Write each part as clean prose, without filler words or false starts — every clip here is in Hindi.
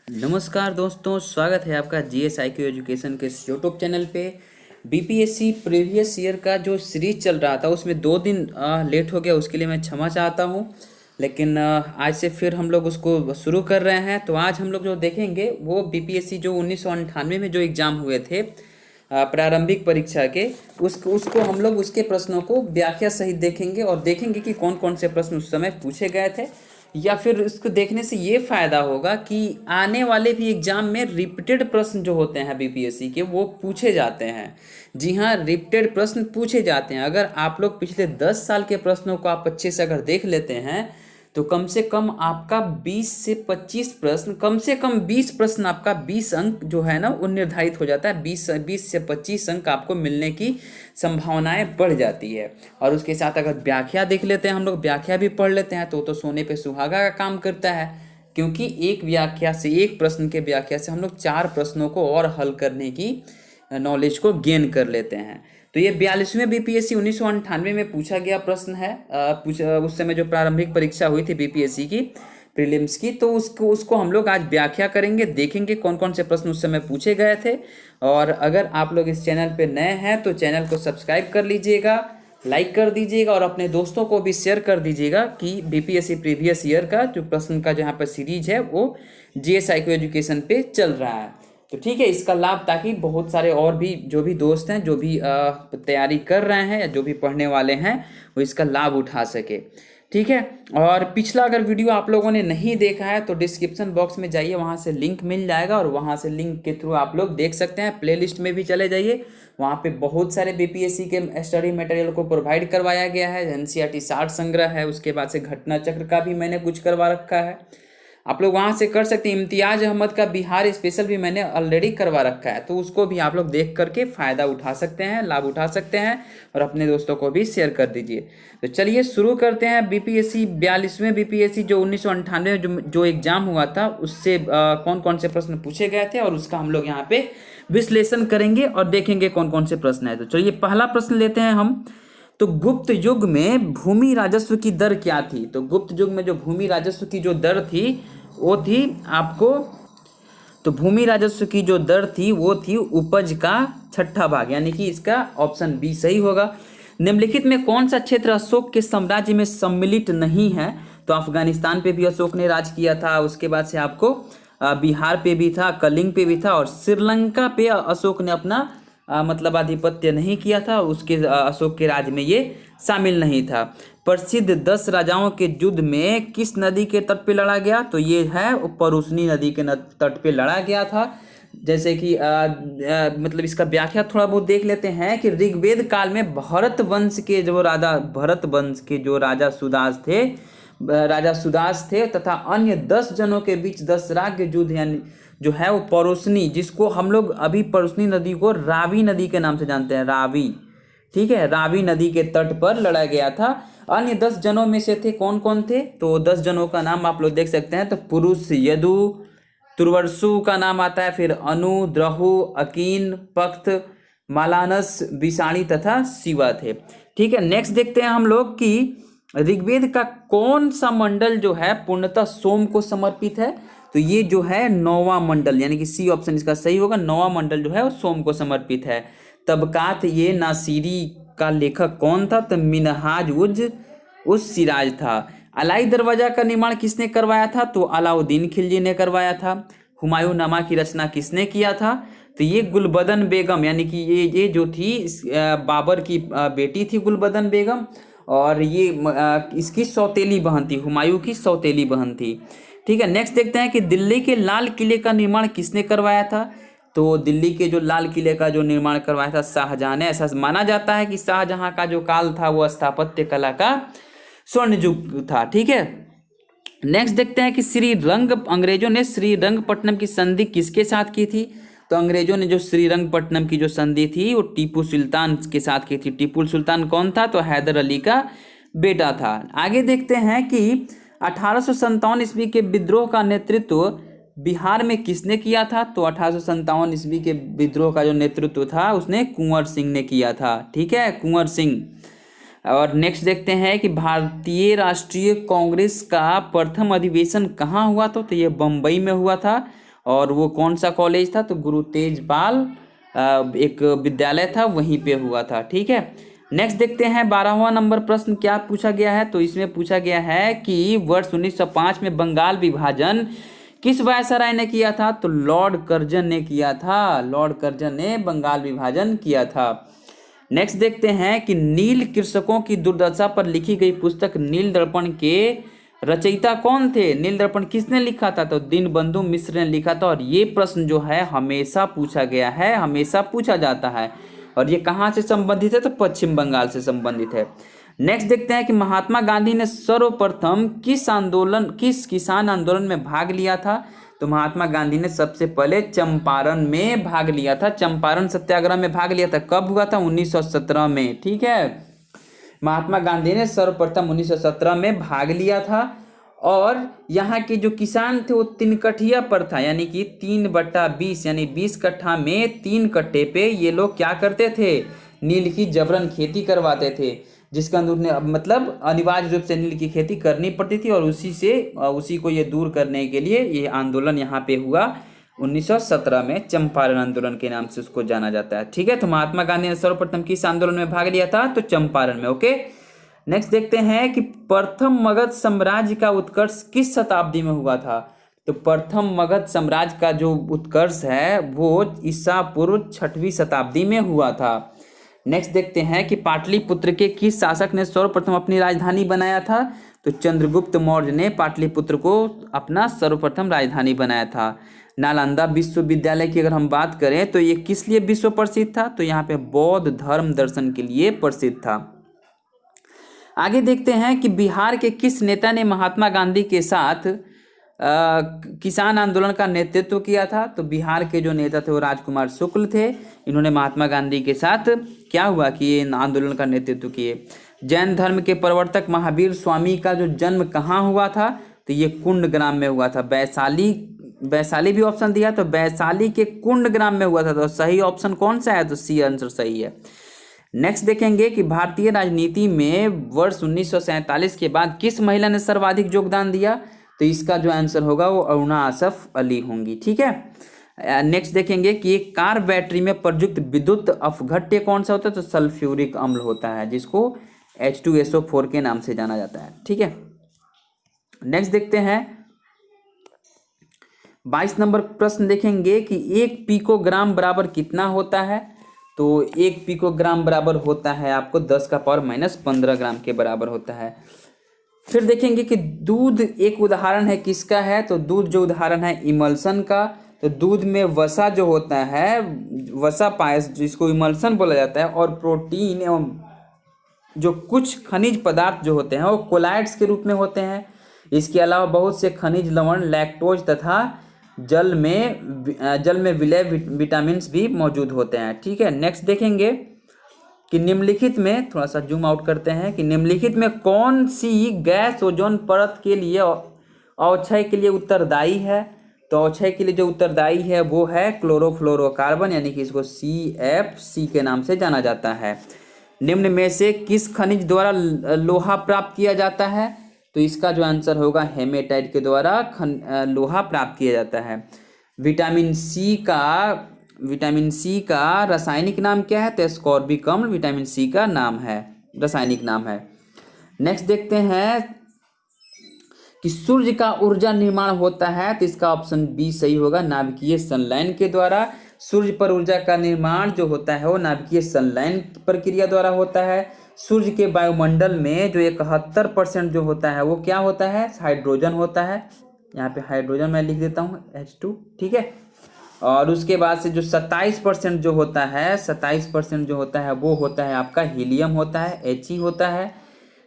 नमस्कार दोस्तों, स्वागत है आपका जीएस IQ एजुकेशन के इस यूट्यूब चैनल पे। बीपीएससी प्रीवियस ईयर का जो सीरीज चल रहा था उसमें 2 दिन लेट हो गया, उसके लिए मैं क्षमा चाहता हूँ। लेकिन आज से फिर हम लोग उसको शुरू कर रहे हैं। तो आज हम लोग जो देखेंगे वो बीपीएससी जो 1998 में जो एग्ज़ाम हुए थे प्रारंभिक परीक्षा के, उसको उसको हम लोग उसके प्रश्नों को व्याख्या सहित देखेंगे और देखेंगे कि कौन कौन से प्रश्न उस समय पूछे गए थे। या फिर इसको देखने से ये फायदा होगा कि आने वाले भी एग्जाम में रिपीटेड प्रश्न जो होते हैं बीपीएससी के वो पूछे जाते हैं। जी हाँ, रिपीटेड प्रश्न पूछे जाते हैं। अगर आप लोग पिछले 10 साल के प्रश्नों को आप अच्छे से अगर देख लेते हैं तो कम से कम आपका 20 से 25 प्रश्न, कम से कम 20 प्रश्न, आपका 20 अंक जो है ना वो निर्धारित हो जाता है। 20 से 25 अंक आपको मिलने की संभावनाएं बढ़ जाती है। और उसके साथ अगर व्याख्या देख लेते हैं, हम लोग व्याख्या भी पढ़ लेते हैं तो सोने पे सुहागा का काम करता है। क्योंकि एक व्याख्या से, एक प्रश्न के व्याख्या से हम लोग 4 प्रश्नों को और हल करने की नॉलेज को गेन कर लेते हैं। तो ये 42वें बीपीएससी 1998 में पूछा गया प्रश्न है। उस समय जो प्रारंभिक परीक्षा हुई थी बीपीएससी की प्रीलिम्स की, तो उसको उसको हम लोग आज व्याख्या करेंगे, देखेंगे कौन कौन से प्रश्न उस समय पूछे गए थे। और अगर आप लोग इस चैनल पे नए हैं तो चैनल को सब्सक्राइब कर लीजिएगा, लाइक कर दीजिएगा और अपने दोस्तों को भी शेयर कर दीजिएगा कि बीपीएससी प्रीवियस ईयर का जो प्रश्न का जहाँ पर सीरीज है वो जीएस IQ एजुकेशन पे चल रहा है। तो ठीक है, इसका लाभ ताकि बहुत सारे और भी जो भी दोस्त हैं, जो भी तैयारी कर रहे हैं या जो भी पढ़ने वाले हैं, वो इसका लाभ उठा सके। ठीक है। और पिछला अगर वीडियो आप लोगों ने नहीं देखा है तो डिस्क्रिप्शन बॉक्स में जाइए, वहाँ से लिंक मिल जाएगा और वहाँ से लिंक के थ्रू आप लोग देख सकते हैं। प्लेलिस्ट में भी चले जाइए, वहाँ पे बहुत सारे बीपीएससी के स्टडी मटेरियल को प्रोवाइड करवाया गया है। एनसीईआरटी सार संग्रह है, उसके बाद से घटना चक्र का भी मैंने कुछ करवा रखा है, आप लोग वहाँ से कर सकते हैं। इम्तियाज अहमद का बिहार स्पेशल भी मैंने ऑलरेडी करवा रखा है, तो उसको भी आप लोग देख करके फ़ायदा उठा सकते हैं, लाभ उठा सकते हैं और अपने दोस्तों को भी शेयर कर दीजिए। तो चलिए शुरू करते हैं। बीपीएससी 42वें बीपीएससी जो 1998 में जो एग्ज़ाम हुआ था उससे कौन कौन से प्रश्न पूछे गए थे और उसका हम लोग यहाँ पे विश्लेषण करेंगे और देखेंगे कौन कौन से प्रश्न है। तो चलिए पहला प्रश्न लेते हैं हम। तो गुप्त युग में भूमि राजस्व की दर क्या थी? तो गुप्त युग में जो भूमि राजस्व की जो दर थी वो थी आपको, तो भूमि राजस्व की जो दर थी वो थी उपज का छठा भाग, यानी कि इसका ऑप्शन बी सही होगा। निम्नलिखित में कौन सा क्षेत्र अशोक के साम्राज्य में सम्मिलित नहीं है? तो अफगानिस्तान पे भी अशोक ने राज किया था, उसके बाद से आपको बिहार पे भी था, कलिंग पे भी था और श्रीलंका पे अशोक ने अपना मतलब आधिपत्य नहीं किया था, उसके अशोक के राज में ये शामिल नहीं था। प्रसिद्ध 10 राजाओं के युद्ध में किस नदी के तट पे लड़ा गया? तो ये है परुसनी नदी के तट पे लड़ा गया था। जैसे कि मतलब इसका व्याख्या थोड़ा बहुत देख लेते हैं कि ऋग्वेद काल में भरत वंश के जो राजा सुदास थे तथा अन्य 10 जनों के बीच 10 राज्य युद्ध, यानी जो है वो परुसनी, जिसको हम लोग अभी परुसनी नदी को रावी नदी के नाम से जानते हैं, रावी। ठीक है, रावी नदी के तट पर लड़ा गया था। अन्य 10 जनों में से थे कौन कौन थे? तो 10 जनों का नाम आप लोग देख सकते हैं। तो पुरुष यदु, तुर्वसु का नाम आता है, फिर अनु, द्रहु, अकीन, पख्त, मालानस, विषाणी तथा शिवा थे। ठीक है, नेक्स्ट देखते हैं हम लोग कि ऋग्वेद का कौन सा मंडल जो है पूर्णतः सोम को समर्पित है? तो ये जो है 9वां मंडल, यानी कि सी ऑप्शन इसका सही होगा। 9वां मंडल जो है वो सोम को समर्पित है। तबकात ये नासिरी का लेखक कौन था? तो मिनहाज उस सिराज था। अलाई दरवाजा का निर्माण किसने करवाया था? तो अलाउद्दीन खिलजी ने करवाया था। हुमायूं नामा की रचना किसने किया था? तो ये गुलबदन बेगम, यानी कि ये जो थी बाबर की बेटी थी गुलबदन बेगम, और ये इसकी सौतेली बहन थी, हुमायूं की सौतेली बहन थी। ठीक है, नेक्स्ट देखते हैं कि दिल्ली के लाल किले का निर्माण किसने करवाया था? तो दिल्ली के जो लाल किले का जो निर्माण करवाया था शाहजहां ने। ऐसा माना जाता है कि शाहजहां का जो काल था वो स्थापत्य कला का स्वर्ण युग था। ठीक है, नेक्स्ट देखते हैं कि अंग्रेजों ने श्रीरंगपट्टनम की संधि किसके साथ की थी? तो अंग्रेजों ने जो श्रीरंगपट्टनम की जो संधि थी वो टीपू सुल्तान के साथ की थी। टीपू सुल्तान कौन था? तो हैदर अली का बेटा था। आगे देखते हैं कि 1857 ईस्वी के विद्रोह का नेतृत्व बिहार में किसने किया था? तो 1857 ईस्वी के विद्रोह का जो नेतृत्व था उसने कुंवर सिंह ने किया था। ठीक है, कुंवर सिंह। और नेक्स्ट देखते हैं कि भारतीय राष्ट्रीय कांग्रेस का प्रथम अधिवेशन कहाँ हुआ था? तो ये बम्बई में हुआ था। और वो कौन सा कॉलेज था, तो गुरु तेजपाल एक विद्यालय था, वहीं पे हुआ था। ठीक है, नेक्स्ट देखते हैं 12वां नंबर प्रश्न क्या पूछा गया है। तो इसमें पूछा गया है कि वर्ष 1905 में बंगाल विभाजन किस वायसराय ने किया था, तो लॉर्ड कर्जन ने किया था। लॉर्ड कर्जन ने बंगाल विभाजन किया था। नेक्स्ट देखते हैं कि नील कृषकों की दुर्दशा पर लिखी गई पुस्तक नील दर्पण के रचयिता कौन थे। नील दर्पण किसने लिखा था, तो दीनबंधु मिश्र ने लिखा था। और ये प्रश्न जो है हमेशा पूछा गया है, हमेशा पूछा जाता है। और ये कहाँ से संबंधित है, तो पश्चिम बंगाल से संबंधित है। नेक्स्ट देखते हैं कि महात्मा गांधी ने सर्वप्रथम किस किसान आंदोलन में भाग लिया था। तो महात्मा गांधी ने सबसे पहले चंपारण में भाग लिया था। चंपारण सत्याग्रह में भाग लिया था। कब हुआ था, 1917 में। ठीक है, महात्मा गांधी ने सर्वप्रथम 1917 में भाग लिया था। और यहाँ के जो किसान थे वो 3 कठिया पर था, यानी कि 3/20 यानी 20 कट्ठा में 3 कट्टे पे ये लोग क्या करते थे, नील की जबरन खेती करवाते थे, जिसका मतलब अनिवार्य रूप से नील की खेती करनी पड़ती थी। और उसी को ये दूर करने के लिए ये आंदोलन यहाँ पे हुआ 1917 में, चंपारण आंदोलन के नाम से उसको जाना जाता है। ठीक है, तो महात्मा गांधी ने सर्वप्रथम किस आंदोलन में भाग लिया था, तो चंपारण में। ओके, नेक्स्ट देखते हैं कि प्रथम मगध साम्राज्य का उत्कर्ष किस शताब्दी में हुआ था। तो प्रथम मगध साम्राज्य का जो उत्कर्ष है वो ईसा पूर्व 6वीं शताब्दी में हुआ था। नेक्स्ट देखते हैं कि पाटलिपुत्र के किस शासक ने सर्वप्रथम अपनी राजधानी बनाया था। तो चंद्रगुप्त मौर्य ने पाटलिपुत्र को अपना सर्वप्रथम राजधानी बनाया था। नालंदा विश्वविद्यालय की अगर हम बात करें तो ये किस लिए विश्व प्रसिद्ध था, तो यहाँ पे बौद्ध धर्म दर्शन के लिए प्रसिद्ध था। आगे देखते हैं कि बिहार के किस नेता ने महात्मा गांधी के साथ किसान आंदोलन का नेतृत्व किया था। तो बिहार के जो नेता थे वो राजकुमार शुक्ल थे। इन्होंने महात्मा गांधी के साथ क्या हुआ कि ये आंदोलन का नेतृत्व किए। जैन धर्म के प्रवर्तक महावीर स्वामी का जो जन्म कहाँ हुआ था, तो ये कुंड ग्राम में हुआ था। वैशाली भी ऑप्शन दिया, तो वैशाली के कुंड ग्राम में हुआ था। तो सही ऑप्शन कौन सा है, तो सी आंसर सही है। नेक्स्ट देखेंगे कि भारतीय राजनीति में वर्ष 1947 के बाद किस महिला ने सर्वाधिक योगदान दिया। तो इसका जो आंसर होगा वो अरुणा आसफ अली होंगी। ठीक है, नेक्स्ट देखेंगे कि एक कार बैटरी में प्रयुक्त विद्युत अपघट्य कौन सा होता है, तो सल्फ्यूरिक अम्ल होता है, जिसको H2SO4 के नाम से जाना जाता है। ठीक है, नेक्स्ट देखते हैं 22 नंबर प्रश्न देखेंगे कि 1 पिकोग्राम बराबर कितना होता है। तो 1 पिकोग्राम बराबर होता है आपको 10⁻⁻15 ग्राम के बराबर होता है। फिर देखेंगे कि दूध एक उदाहरण है किसका है, तो दूध जो उदाहरण है इमल्सन का। तो दूध में वसा जो होता है, वसा पायस जिसको इमल्सन बोला जाता है, और प्रोटीन एवं जो कुछ खनिज पदार्थ जो होते हैं वो कोलाइड्स के रूप में होते हैं। इसके अलावा बहुत से खनिज लवण, लैक्टोज तथा जल में विलय विटामिन भी मौजूद होते हैं। ठीक है, नेक्स्ट देखेंगे कि निम्नलिखित में, थोड़ा सा जूम आउट करते हैं, कि निम्नलिखित में कौन सी गैस ओजोन परत के लिए अवक्षय के लिए उत्तरदायी है। तो अवक्षय के लिए जो उत्तरदायी है वो है क्लोरोफ्लोरोकार्बन, यानी कि इसको CFC के नाम से जाना जाता है। निम्न में से किस खनिज द्वारा लोहा प्राप्त किया जाता है। तो इसका जो आंसर होगा हेमेटाइट के द्वारा लोहा प्राप्त किया जाता है। विटामिन सी का रासायनिक नाम क्या है, तो एस्कॉर्बिक अम्ल विटामिन सी का नाम है, रासायनिक नाम है। नेक्स्ट देखते हैं कि सूर्य का ऊर्जा निर्माण होता है। तो इसका ऑप्शन बी सही होगा, नाभिकीय संलयन के द्वारा। सूर्य पर ऊर्जा का निर्माण जो होता है वो नाभिकीय संलयन प्रक्रिया द्वारा होता है। सूर्य के वायुमंडल में जो 71% जो होता है वो क्या होता है, हाइड्रोजन होता है। यहाँ पे हाइड्रोजन मैं लिख देता हूँ H2। ठीक है, और उसके बाद से जो 27% जो होता है, 27% जो होता है वो होता है आपका हीलियम होता है, He होता है।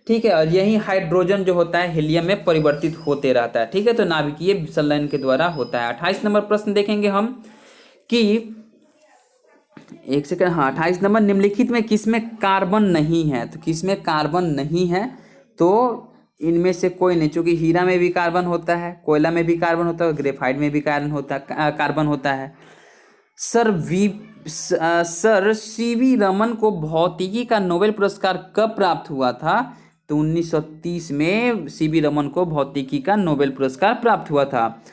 ठीक है, और यही हाइड्रोजन जो होता है हीलियम में परिवर्तित होते रहता है। ठीक है, तो नाभिकीय संलयन के द्वारा होता है। 28 नंबर प्रश्न देखेंगे हम कि 28 नंबर, निम्नलिखित में किसमें कार्बन नहीं है। तो किसमें कार्बन नहीं है, तो इनमें से कोई नहीं, चूंकि हीरा में भी कार्बन होता है, कोयला में भी कार्बन होता है, ग्रेफाइट में भी कार्बन होता है। सर CV रमन को भौतिकी का नोबेल पुरस्कार कब प्राप्त हुआ था। तो 1930 में CV रमन को भौतिकी का नोबेल पुरस्कार प्राप्त हुआ था।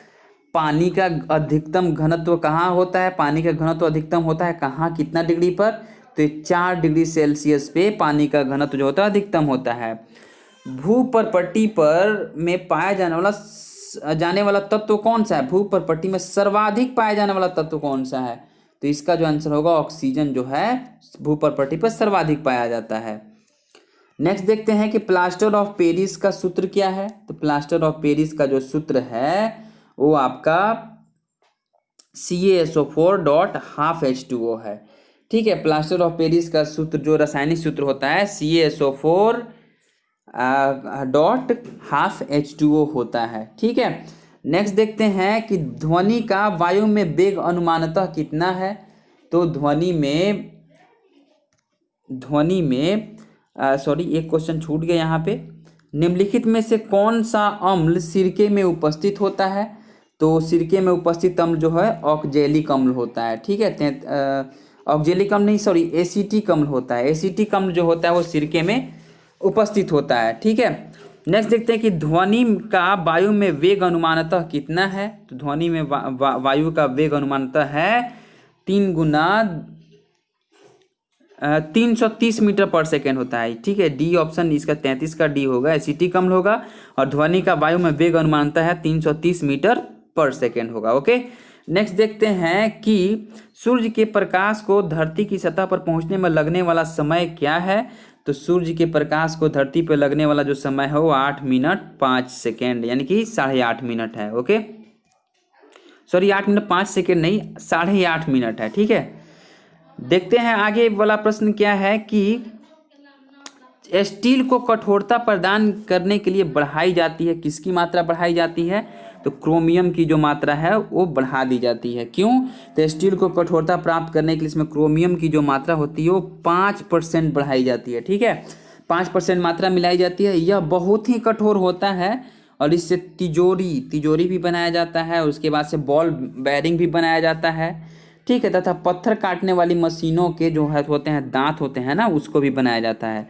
पानी का अधिकतम घनत्व कहाँ होता है, पानी का घनत्व अधिकतम होता है कहाँ, कितना डिग्री पर, तो 4 डिग्री सेल्सियस पे पानी का घनत्व जो होता है अधिकतम होता है। भूपर्पट्टी पर में पाया जाने वाला तत्व कौन सा है, भूपर्पट्टी में सर्वाधिक पाया जाने वाला तत्व कौन सा है, तो इसका जो आंसर होगा ऑक्सीजन जो है भूपर्पट्टी पर सर्वाधिक पाया जाता है। नेक्स्ट देखते हैं कि प्लास्टर ऑफ पेरिस का सूत्र क्या है, तो प्लास्टर ऑफ पेरिस का जो सूत्र है वो आपका CaSO4.12H2O है। ठीक है, प्लास्टर ऑफ पेरिस का सूत्र जो रासायनिक सूत्र होता है CaSO4.12H2O होता है। ठीक है, नेक्स्ट देखते हैं कि ध्वनि का वायु में वेग अनुमानतः कितना है, तो ध्वनि में एक क्वेश्चन छूट गया यहाँ पे। निम्नलिखित में से कौन सा अम्ल सिरके में उपस्थित होता है, तो सिरके में उपस्थित अम्ल जो है ऑक्जेलिक अम्ल होता है। ठीक है, ऑक्जेलिक अम्ल नहीं, एसिटिक अम्ल होता है। एसिटिक अम्ल जो होता है वो सिरके में उपस्थित होता है। ठीक है, नेक्स्ट देखते हैं कि ध्वनि का वायु में वेग अनुमानतः कितना है, तो ध्वनि में वायु का वेग अनुमानतः है 330 मीटर पर सेकेंड होता है। ठीक है, डी ऑप्शन इसका 33 का डी होगा, एसिटिक अम्ल होगा, और ध्वनि का वायु में वेग अनुमानतः है 330 मीटर पर सेकेंड होगा। ओके, नेक्स्ट देखते हैं कि सूर्य के प्रकाश को धरती की सतह पर पहुंचने में लगने वाला समय क्या है, तो सूर्य के प्रकाश को धरती पर लगने वाला जो समय है वो 8 मिनट 5 सेकेंड यानी कि 8.5 मिनट है। ओके, 8 मिनट 5 सेकेंड नहीं, 8.5 मिनट है। ठीक है, देखते हैं आगे वाला प्रश्न क्या है कि स्टील को कठोरता प्रदान करने के लिए बढ़ाई जाती है, किसकी मात्रा बढ़ाई जाती है, तो क्रोमियम की जो मात्रा है वो बढ़ा दी जाती है। क्यों, तो स्टील को कठोरता प्राप्त करने के लिए इसमें क्रोमियम की जो मात्रा होती है वो 5% बढ़ाई जाती है। ठीक है, 5% मात्रा मिलाई जाती है। यह बहुत ही कठोर होता है और इससे तिजोरी भी बनाया जाता है, और उसके बाद से बॉल बेयरिंग भी बनाया जाता है। ठीक है, तथा पत्थर काटने वाली मशीनों के जो है होते हैं दांत होते हैं ना, उसको भी बनाया जाता है।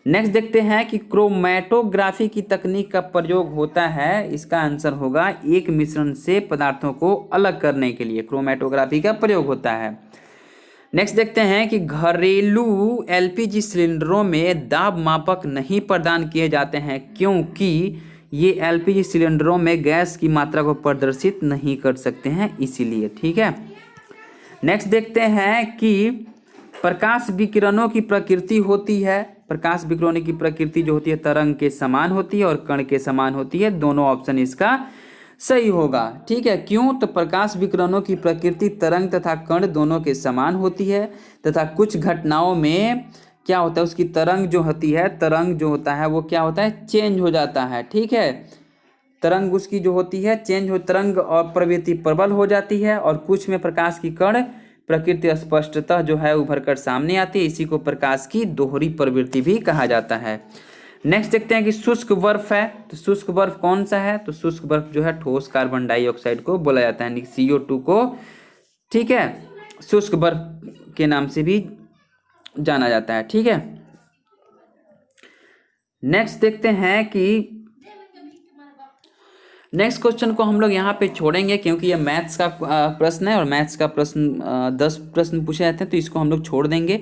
नेक्स्ट देखते हैं कि क्रोमैटोग्राफी की तकनीक का प्रयोग होता है, इसका आंसर होगा एक मिश्रण से पदार्थों को अलग करने के लिए क्रोमैटोग्राफी का प्रयोग होता है। नेक्स्ट देखते हैं कि घरेलू LPG सिलेंडरों में दाब मापक नहीं प्रदान किए जाते हैं, क्योंकि ये LPG सिलेंडरों में गैस की मात्रा को प्रदर्शित नहीं कर सकते हैं, इसीलिए। ठीक है, नेक्स्ट देखते हैं कि प्रकाश विकिरणों की प्रकृति होती है, प्रकाश विकिरणों की प्रकृति जो होती है तरंग के समान होती है और कण के समान होती है। दोनों ऑप्शन इसका सही होगा। ठीक है, क्यों, तो प्रकाश विकिरणों की प्रकृति तरंग तथा कण दोनों के समान होती है, तथा कुछ घटनाओं में क्या होता है उसकी तरंग जो होता है वो क्या होता है, चेंज हो जाता है। ठीक है, तरंग उसकी जो होती है तरंग और प्रवृत्ति प्रबल हो जाती है, और कुछ में प्रकाश की कण प्रकृति स्पष्टतः जो है उभर कर सामने आती है, इसी को प्रकाश की दोहरी प्रवृत्ति भी कहा जाता है। नेक्स्ट देखते हैं कि शुष्क बर्फ है, तो शुष्क बर्फ कौन सा है, तो शुष्क बर्फ जो है ठोस कार्बन डाइऑक्साइड को बोला जाता है, CO2 को। ठीक है, शुष्क बर्फ के नाम से भी जाना जाता है। ठीक है, नेक्स्ट देखते हैं कि नेक्स्ट क्वेश्चन को हम लोग यहाँ पे छोड़ेंगे, क्योंकि ये मैथ्स का प्रश्न है और मैथ्स का प्रश्न 10 प्रश्न पूछे जाते हैं, तो इसको हम लोग छोड़ देंगे।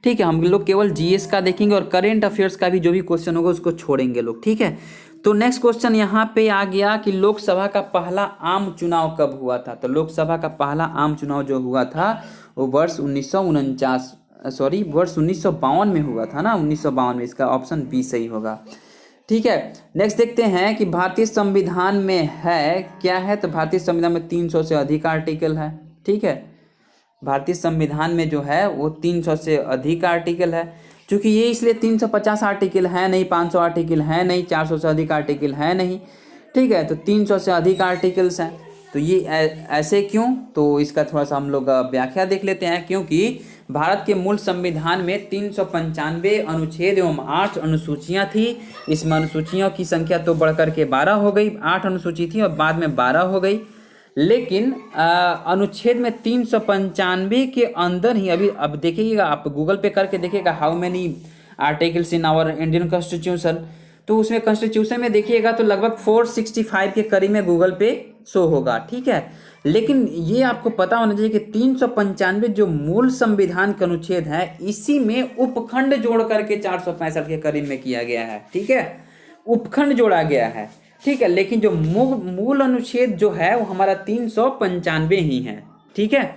ठीक है, हम लोग केवल GS का देखेंगे और करेंट अफेयर्स का भी जो भी क्वेश्चन होगा उसको छोड़ेंगे लोग। ठीक है, तो नेक्स्ट क्वेश्चन यहाँ पे आ गया कि लोकसभा का पहला आम चुनाव कब हुआ था, तो लोकसभा का पहला आम चुनाव जो हुआ था वो वर्ष 1952 में हुआ था ना, 1952 में। इसका ऑप्शन बी सही होगा। ठीक है, नेक्स्ट देखते हैं कि भारतीय संविधान में है क्या है, तो भारतीय संविधान में 300 से अधिक आर्टिकल है। ठीक है, भारतीय संविधान में जो है वो 300 से अधिक आर्टिकल है, क्योंकि ये इसलिए 350 आर्टिकल है नहीं, 500 आर्टिकल है नहीं, 400 से अधिक आर्टिकल है नहीं। ठीक है, तो 300 से अधिक आर्टिकल्स हैं, तो ये ऐसे क्यों, तो इसका थोड़ा सा हम लोग व्याख्या देख लेते हैं। क्योंकि भारत के मूल संविधान में 395 अनुच्छेद एवं 8 अनुसूचियां थी। इसमें अनुसूचियों की संख्या तो बढ़कर के 12 हो गई, 8 अनुसूची थी और बाद में 12 हो गई। लेकिन अनुच्छेद में 395 के अंदर ही अब देखिएगा, आप गूगल पे करके देखिएगा how many articles in our Indian constitution, तो उसमें कॉन्स्टिट्यूशन में देखिएगा तो लगभग 465 के करीब में गूगल पे शो होगा, ठीक है। लेकिन ये आपको पता होना चाहिए कि 395 जो मूल संविधान का अनुच्छेद है, इसी में उपखंड जोड़ करके 465 के करीब में किया गया है, ठीक है, उपखंड जोड़ा गया है, ठीक है। लेकिन जो मूल अनुच्छेद जो है वो हमारा 395 ही है, ठीक है।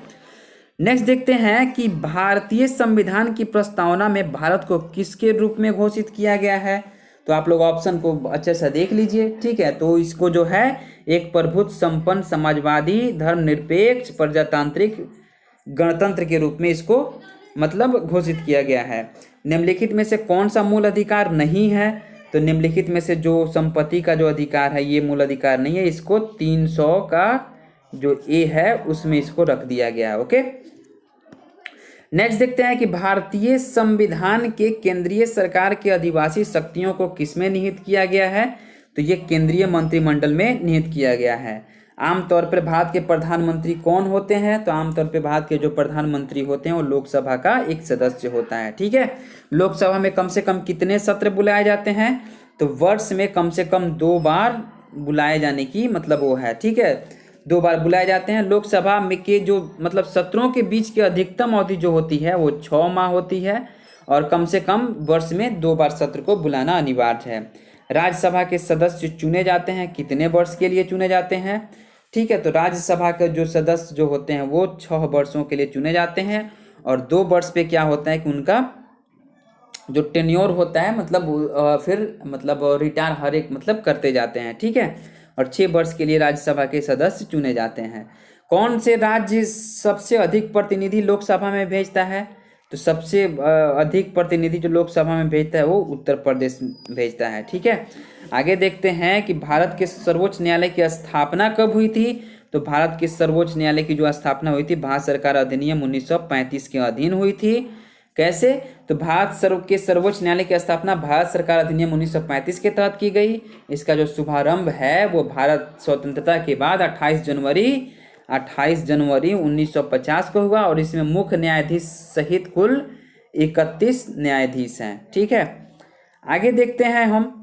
नेक्स्ट देखते हैं कि भारतीय संविधान की प्रस्तावना में भारत को किसके रूप में घोषित किया गया है। तो आप लोग ऑप्शन को अच्छे से देख लीजिए, ठीक है। तो इसको जो है एक प्रभुत्व संपन्न समाजवादी धर्मनिरपेक्ष प्रजातांत्रिक गणतंत्र के रूप में इसको मतलब घोषित किया गया है। निम्नलिखित में से कौन सा मूल अधिकार नहीं है। तो निम्नलिखित में से जो संपत्ति का जो अधिकार है ये मूल अधिकार नहीं है, इसको 300 का जो ए है उसमें इसको रख दिया गया है, ओके। नेक्स्ट देखते हैं कि भारतीय संविधान के केंद्रीय सरकार के आदिवासी शक्तियों को किसमें निहित किया गया है। तो ये केंद्रीय मंत्रिमंडल में निहित किया गया है। आमतौर पर भारत के प्रधानमंत्री कौन होते हैं। तो आमतौर पर भारत के जो प्रधानमंत्री होते हैं वो लोकसभा का एक सदस्य होता है, ठीक है। लोकसभा में कम से कम कितने सत्र बुलाए जाते हैं। तो वर्ष में कम से कम 2 बार बुलाए जाने की मतलब वो है, ठीक है, 2 बार बुलाए जाते हैं। लोकसभा में के जो मतलब सत्रों के बीच की अधिकतम अवधि जो होती है वो 6 माह होती है और कम से कम वर्ष में 2 बार सत्र को बुलाना अनिवार्य है। राज्यसभा के सदस्य चुने जाते हैं, कितने वर्ष के लिए चुने जाते हैं, ठीक है। तो राज्यसभा के जो सदस्य जो होते हैं वो 6 वर्षों के लिए चुने जाते हैं और 2 वर्ष पे क्या होता है कि उनका जो टेन्योर होता है मतलब फिर मतलब रिटायर हर एक मतलब करते जाते हैं, ठीक है। और 6 वर्ष के लिए राज्यसभा के सदस्य चुने जाते हैं। कौन से राज्य सबसे अधिक प्रतिनिधि लोकसभा में भेजता है। तो सबसे अधिक प्रतिनिधि जो लोकसभा में भेजता है वो उत्तर प्रदेश भेजता है, ठीक है। आगे देखते हैं कि भारत के सर्वोच्च न्यायालय की स्थापना कब हुई थी। तो भारत के सर्वोच्च न्यायालय की जो स्थापना हुई थी भारत सरकार अधिनियम 1935 के अधीन हुई थी। कैसे। तो भारत के सर्वोच्च न्यायालय की स्थापना भारत सरकार अधिनियम 1935 के तहत की गई। इसका जो शुभारंभ है वो भारत स्वतंत्रता के बाद 28 जनवरी 1950 को हुआ और इसमें मुख्य न्यायाधीश सहित कुल 31 न्यायाधीश हैं, ठीक है। आगे देखते हैं हम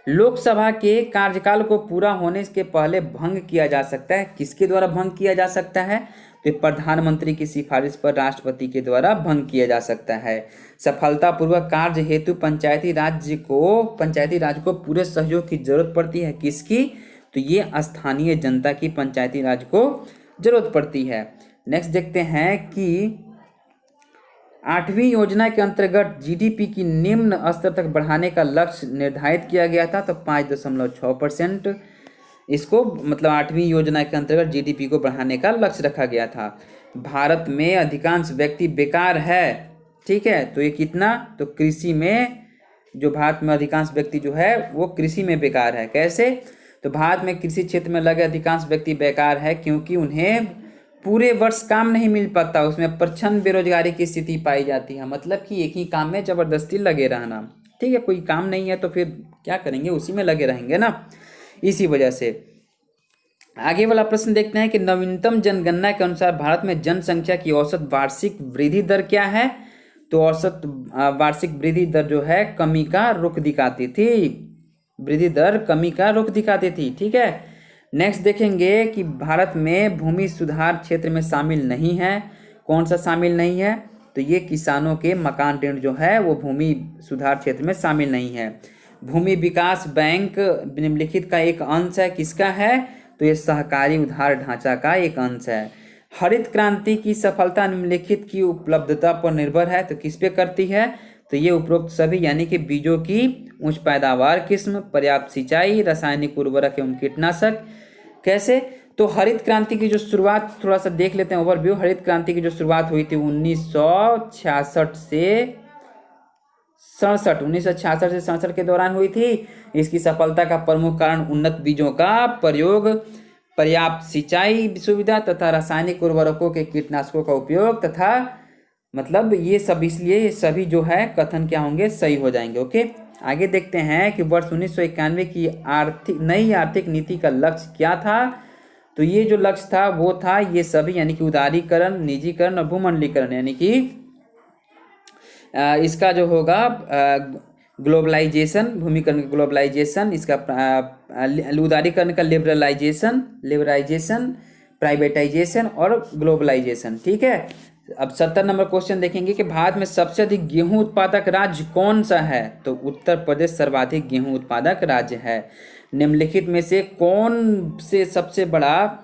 लोकसभा के कार्यकाल को पूरा होने के पहले भंग किया जा सकता है। किसके द्वारा भंग किया जा सकता है। तो प्रधानमंत्री की सिफारिश पर राष्ट्रपति के द्वारा भंग किया जा सकता है। सफलतापूर्वक कार्य हेतु पंचायती राज को पूरे सहयोग की जरूरत पड़ती है। किसकी। तो ये स्थानीय जनता की पंचायती राज को जरूरत पड़ती है। नेक्स्ट देखते हैं कि 8वीं योजना के अंतर्गत जीडीपी की निम्न स्तर तक बढ़ाने का लक्ष्य निर्धारित किया गया था। तो 5.6% इसको मतलब 8वीं योजना के अंतर्गत जीडीपी को बढ़ाने का लक्ष्य रखा गया था। भारत में अधिकांश व्यक्ति बेकार है, ठीक है। तो ये कितना। तो कृषि में जो भारत में अधिकांश व्यक्ति जो है वो कृषि में बेकार है। कैसे। तो भारत में कृषि क्षेत्र में लगे अधिकांश व्यक्ति बेकार है क्योंकि उन्हें पूरे वर्ष काम नहीं मिल पाता, उसमें प्रचंड बेरोजगारी की स्थिति पाई जाती है। मतलब कि एक ही काम में जबरदस्ती लगे रहना, ठीक है। कोई काम नहीं है तो फिर क्या करेंगे, उसी में लगे रहेंगे ना, इसी वजह से। आगे वाला प्रश्न देखते हैं कि नवीनतम जनगणना के अनुसार भारत में जनसंख्या की औसत वार्षिक वृद्धि दर क्या है। तो औसत वार्षिक वृद्धि दर जो है कमी का रुख दिखाती थी, वृद्धि दर कमी का रुख दिखाती थी, ठीक है। नेक्स्ट देखेंगे कि भारत में भूमि सुधार क्षेत्र में शामिल नहीं है। कौन सा शामिल नहीं है। तो ये किसानों के मकान ऋण जो है वो भूमि सुधार क्षेत्र में शामिल नहीं है। भूमि विकास बैंक निम्नलिखित का एक अंश है। किसका है। तो ये सहकारी उधार ढांचा का एक अंश है। हरित क्रांति की सफलता निम्नलिखित की उपलब्धता पर निर्भर है। तो किस पे करती है। तो ये उपरोक्त सभी यानी कि बीजों की उच्च पैदावार किस्म, पर्याप्त सिंचाई, रासायनिक उर्वरक एवं कीटनाशक। कैसे। तो हरित क्रांति की जो शुरुआत थोड़ा सा देख लेते हैं ओवरव्यू। हरित क्रांति की जो शुरुआत हुई थी 1966 से 67 के दौरान हुई थी। इसकी सफलता का प्रमुख कारण उन्नत बीजों का प्रयोग, पर्याप्त सिंचाई सुविधा तथा रासायनिक उर्वरकों के कीटनाशकों का उपयोग तथा मतलब ये सब, इसलिए ये सभी जो है कथन क्या होंगे, सही हो जाएंगे, ओके। आगे देखते हैं कि वर्ष 1991 की नई आर्थिक नीति का लक्ष्य क्या था। तो ये जो लक्ष्य था वो था ये सभी यानी कि उदारीकरण, निजीकरण और भूमंडलीकरण, यानी कि इसका जो होगा ग्लोबलाइजेशन, भूमिकरण का ग्लोबलाइजेशन, इसका उदारीकरण का लिबरलाइजेशन, प्राइवेटाइजेशन और ग्लोबलाइजेशन। ठीक है। अब 70 नंबर क्वेश्चन देखेंगे कि भारत में सबसे अधिक गेहूं उत्पादक राज्य कौन सा है? तो उत्तर प्रदेश सर्वाधिक गेहूं उत्पादक राज्य है। निम्नलिखित में से कौन से सबसे बड़ा,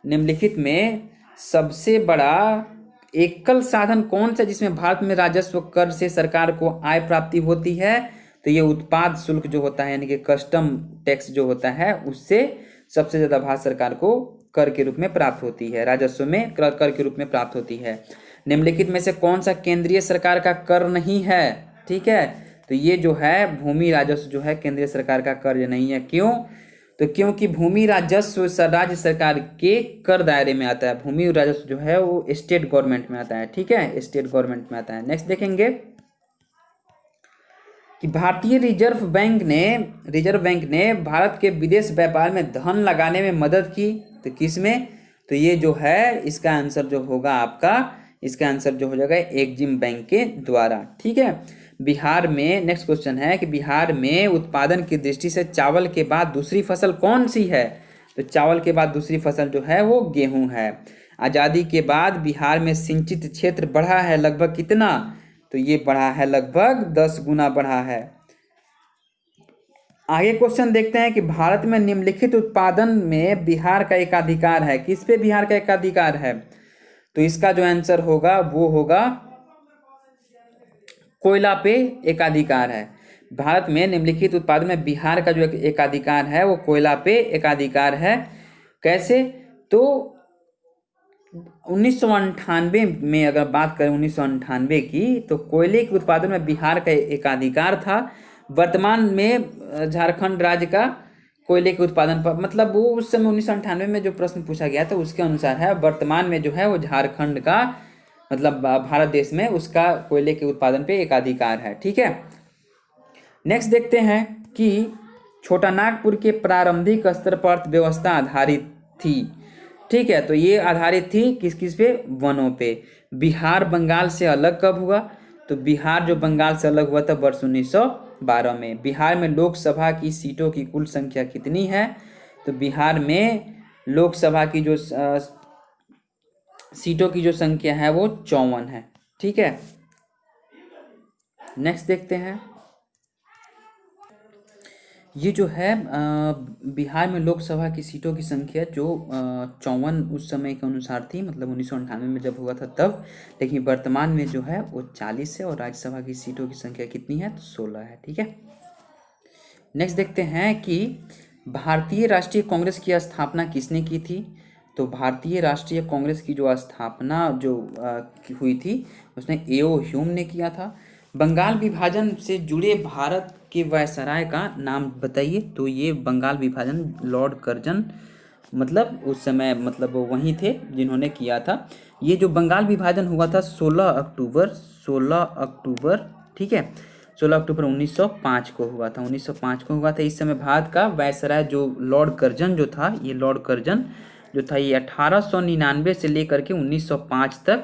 निम्नलिखित में सबसे बड़ा एकल साधन कौन सा जिसमें भारत में राजस्व कर से सरकार को आय प्राप्ति होती है? तो ये उत्पाद शुल्क जो होता है, यानी कि कस्टम टैक्स जो होता है, उससे सबसे ज्यादा भारत सरकार को कर के रूप में प्राप्त होती है, राजस्व में कर के रूप में प्राप्त होती है। निम्नलिखित में से कौन सा केंद्रीय सरकार का कर नहीं है? ठीक है, तो ये जो है भूमि राजस्व जो है केंद्रीय सरकार का कर नहीं है। क्यों? तो क्योंकि भूमि राजस्व राज्य सरकार के कर दायरे में आता है। भूमि राजस्व जो है वो स्टेट गवर्नमेंट में आता है। ठीक है, स्टेट गवर्नमेंट में आता है। नेक्स्ट देखेंगे कि भारतीय रिजर्व बैंक ने भारत के विदेश व्यापार में धन लगाने में मदद की। तो किस में? तो ये जो है इसका आंसर जो होगा आपका, इसका आंसर जो हो जाएगा एग्जिम बैंक के द्वारा। ठीक है। बिहार में नेक्स्ट क्वेश्चन है कि बिहार में उत्पादन की दृष्टि से चावल के बाद दूसरी फसल कौन सी है? तो चावल के बाद दूसरी फसल जो है वो गेहूं है। आज़ादी के बाद बिहार में सिंचित क्षेत्र बढ़ा है लगभग कितना? तो ये बढ़ा है लगभग 10 गुना बढ़ा है। आगे क्वेश्चन देखते हैं कि भारत में निम्नलिखित उत्पादन में बिहार का एकाधिकार है। किस पे बिहार का एकाधिकार है? तो इसका जो आंसर होगा वो होगा कोयला पे एकाधिकार है। भारत में निम्नलिखित उत्पादन में बिहार का जो एकाधिकार है वो कोयला पे एकाधिकार है। कैसे? तो 1998 में अगर बात करें 1998 की, तो कोयले के उत्पादन में बिहार का एकाधिकार था। वर्तमान में झारखंड राज्य का कोयले के उत्पादन पर, मतलब वो उस समय 1998 में जो प्रश्न पूछा गया था उसके अनुसार है। वर्तमान में जो है वो झारखंड का, मतलब भारत देश में उसका कोयले के उत्पादन पे एकाधिकार है। ठीक है। नेक्स्ट देखते हैं कि छोटा नागपुर के प्रारंभिक स्तर पर अर्थव्यवस्था आधारित थी। ठीक है, तो ये आधारित थी किस किस पे? वनों पे। बिहार बंगाल से अलग कब हुआ? तो बिहार जो बंगाल से अलग हुआ था वर्ष 1912 में। बिहार में लोकसभा की सीटों की कुल संख्या कितनी है? तो बिहार में लोकसभा की जो सीटों की जो संख्या है वो 54 है। ठीक है। नेक्स्ट देखते हैं, ये जो है बिहार में लोकसभा की सीटों की संख्या जो 54 उस समय के अनुसार थी, मतलब 1998 में जब हुआ था तब, लेकिन वर्तमान में जो है वो 40 है। और राज्यसभा की सीटों की संख्या कितनी है? तो 16 है। ठीक है। नेक्स्ट देखते हैं कि भारतीय राष्ट्रीय कांग्रेस की स्थापना किसने की थी? तो भारतीय राष्ट्रीय कांग्रेस की जो स्थापना जो हुई थी उसने एओ ह्यूम ने किया था। बंगाल विभाजन से जुड़े भारत के वायसराय का नाम बताइए। तो ये बंगाल विभाजन लॉर्ड कर्जन, मतलब उस समय मतलब वो वहीं थे जिन्होंने किया था। ये जो बंगाल विभाजन हुआ था 16 अक्टूबर, ठीक है, 16 अक्टूबर 1905 को हुआ था। 1905 को हुआ था। इस समय भारत का वायसराय जो लॉर्ड कर्जन जो था, ये लॉर्ड कर्जन जो था ये 1899 से लेकर के 1905 तक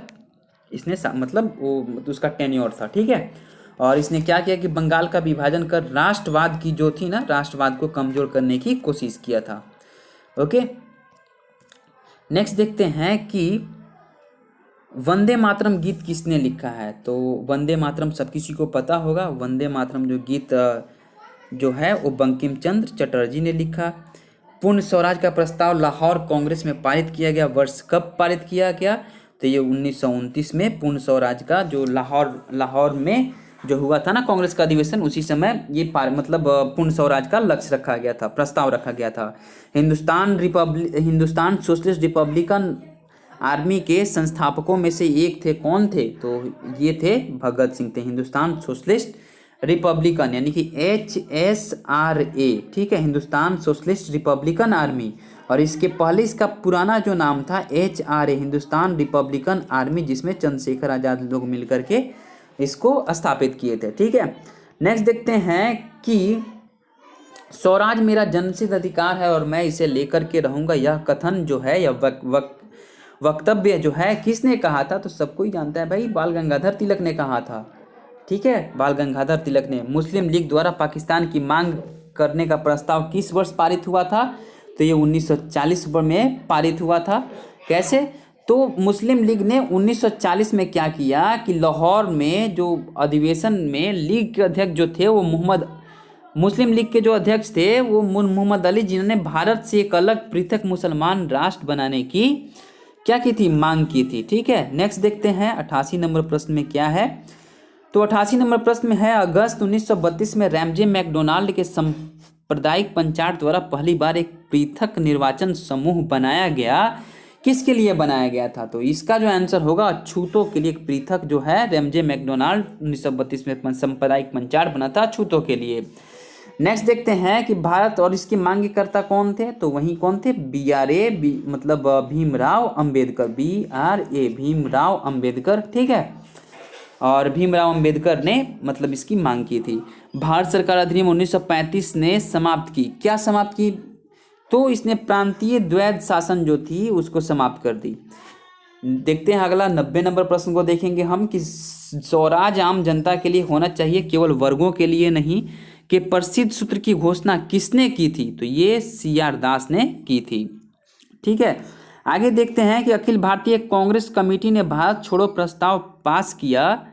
इसने मतलब वो उसका टेन्योर था। ठीक है। और इसने क्या किया कि बंगाल का विभाजन कर राष्ट्रवाद की जो थी ना, राष्ट्रवाद को कमजोर करने की कोशिश किया था। ओके। नेक्स्ट देखते हैं कि वंदे मातरम गीत किसने लिखा है? तो वंदे मातरम सब किसी को पता होगा। वंदे मातरम जो गीत जो है वो बंकिम चंद्र चटर्जी ने लिखा। पूर्ण स्वराज का प्रस्ताव लाहौर कांग्रेस में पारित किया गया। वर्ष कब पारित किया गया? तो ये 1929 में पूर्ण स्वराज का जो लाहौर में जो हुआ था ना कांग्रेस का अधिवेशन, उसी समय ये मतलब पूर्ण स्वराज का लक्ष्य रखा गया था, प्रस्ताव रखा गया था। हिंदुस्तान सोशलिस्ट रिपब्लिकन आर्मी के संस्थापकों में से एक थे। कौन थे? तो ये थे भगत सिंह थे। हिंदुस्तान सोशलिस्ट रिपब्लिकन यानी कि HSRA, ठीक है, हिंदुस्तान सोशलिस्ट रिपब्लिकन आर्मी। और इसके पहले इसका पुराना जो नाम था HRA, हिंदुस्तान रिपब्लिकन आर्मी, जिसमें चंद्रशेखर आजाद लोग मिलकर के इसको स्थापित किए थे। ठीक है। नेक्स्ट देखते हैं कि स्वराज मेरा जन्मसिद्ध अधिकार है और मैं इसे लेकर के रहूंगा, यह कथन जो है, यह वक्तव्य जो है किसने कहा था? तो सबको ही जानता है भाई, बाल गंगाधर तिलक ने कहा था। ठीक है, बाल गंगाधर तिलक ने। मुस्लिम लीग द्वारा पाकिस्तान की मांग करने का प्रस्ताव किस वर्ष पारित हुआ था? तो ये 1940 में पारित हुआ था। कैसे? तो मुस्लिम लीग ने 1940 में क्या किया कि लाहौर में जो अधिवेशन में लीग के अध्यक्ष जो थे वो मुस्लिम लीग के जो अध्यक्ष थे वो मोहम्मद अली, जिन्होंने भारत से एक अलग पृथक मुसलमान राष्ट्र बनाने की क्या की थी? मांग की थी। ठीक है, नेक्स्ट देखते हैं 88 नंबर प्रश्न में क्या है। तो 88 नंबर प्रश्न में है, अगस्त 1932 में रैमजे मैकडोनाल्ड के सांप्रदायिक पंचायत द्वारा पहली बार एक पृथक निर्वाचन समूह बनाया गया। किसके लिए बनाया गया था? तो इसका जो आंसर होगा अछूतों के लिए एक पृथक जो है रैमजे मैकडोनाल्ड 1932 में सांप्रदायिक पंचायत बना था अछूतों के लिए। नेक्स्ट देखते हैं कि भारत और इसकी मांगकर्ता कौन थे? तो वही कौन थे? मतलब भीमराव अंबेडकर, BRA भीमराव अंबेडकर। ठीक है, और भीमराव अंबेडकर ने मतलब इसकी मांग की थी। भारत सरकार अधिनियम 1935 ने समाप्त की। क्या समाप्त की? तो इसने प्रांतीय द्वैध शासन जो थी उसको समाप्त कर दी। देखते हैं अगला 90 नंबर प्रश्न को देखेंगे हम कि स्वराज आम जनता के लिए होना चाहिए, केवल वर्गों के लिए नहीं, के प्रसिद्ध सूत्र की घोषणा किसने की थी? तो ये CR दास ने की थी। ठीक है, आगे देखते हैं कि अखिल भारतीय कांग्रेस कमेटी ने भारत छोड़ो प्रस्ताव पास किया,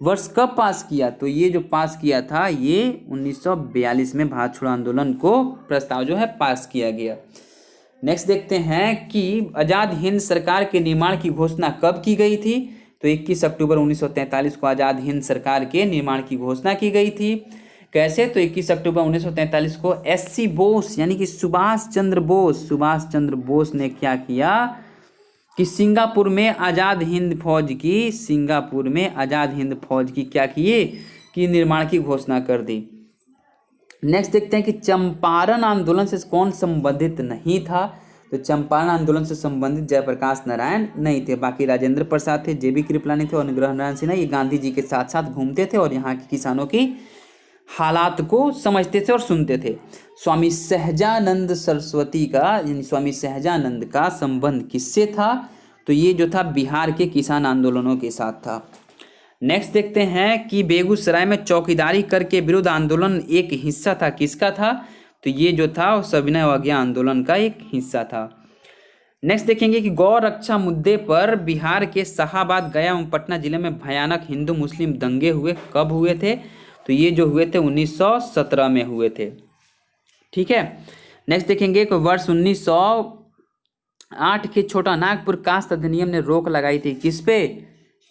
वर्ष कब पास किया? तो ये जो पास किया था ये 1942 में भारत छोड़ो आंदोलन को प्रस्ताव जो है पास किया गया। नेक्स्ट देखते हैं कि आज़ाद हिंद सरकार के निर्माण की घोषणा कब की गई थी? तो 21 अक्टूबर 1943 को आज़ाद हिंद सरकार के निर्माण की घोषणा की गई थी। कैसे? तो 21 अक्टूबर 1943 को SC बोस यानी कि सुभाष चंद्र बोस ने क्या किया कि सिंगापुर में आज़ाद हिंद फौज की क्या किए कि निर्माण की घोषणा कर दी। नेक्स्ट देखते हैं कि चंपारण आंदोलन से कौन संबंधित नहीं था? तो चंपारण आंदोलन से संबंधित जयप्रकाश नारायण नहीं थे, बाकी राजेंद्र प्रसाद थे, JB कृपलानी थे और अनुग्रह नारायण सिन्हा। ये गांधी जी के साथ साथ घूमते थे और यहाँ के किसानों की हालात को समझते थे और सुनते थे। स्वामी सहजानंद सरस्वती का यानी स्वामी सहजानंद का संबंध किससे था? तो ये जो था बिहार के किसान आंदोलनों के साथ था। नेक्स्ट देखते हैं कि बेगूसराय में चौकीदारी करके विरुद्ध आंदोलन एक हिस्सा था, किसका था? तो ये जो था वो सविनय अवज्ञा आंदोलन का एक हिस्सा था। नेक्स्ट देखेंगे कि गौ रक्षा मुद्दे पर बिहार के शाहाबाद, गया एवं पटना जिले में भयानक हिंदू मुस्लिम दंगे हुए, कब हुए थे? तो ये जो हुए थे 1917 में हुए थे। ठीक है, नेक्स्ट देखेंगे कि वर्ष 1908 के छोटा नागपुर कास्ट अधिनियम ने रोक लगाई थी किस पे?